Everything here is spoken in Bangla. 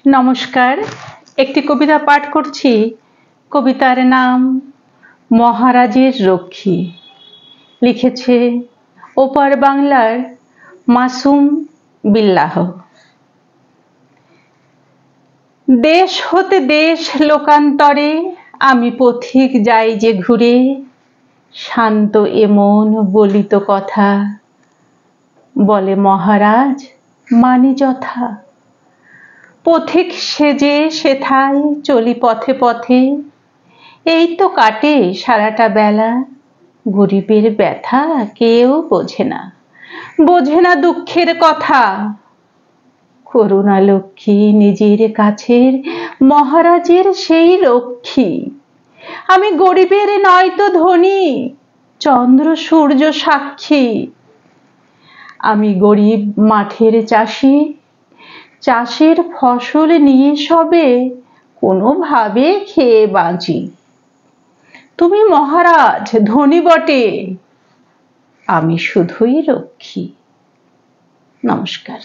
নমস্কার, একটি কবিতা পাঠ করছি। কবিতার নাম মহারাজের রক্ষী। লিখেছে ওপার বাংলার মাসুম বিল্লাহ। দেশ হতে দেশ লোকান্তরে আমি পথিক যাই যে ঘুরে, শান্ত এমন বলিত কথা বলে মহারাজ মানি যথা। পথিক সেজে সেথায় চলি পথে পথে, এই তো কাটে সারাটা বেলা। গরিবের ব্যথা কেউ বোঝে না, বোঝে না দুঃখের কথা। করুণা লক্ষ্মী নিজের কাছের মহারাজের সেই লক্ষ্মী। আমি গরিবের নয়তো ধনী, চন্দ্র সূর্য সাক্ষী। আমি গরিব মাঠের চাষি, চাষের ফসল নিয়ে সবে কোনোভাবে খেয়ে বাঁচি। তুমি মহারাজ ধনী বটে, আমি শুধুই রক্ষী। নমস্কার।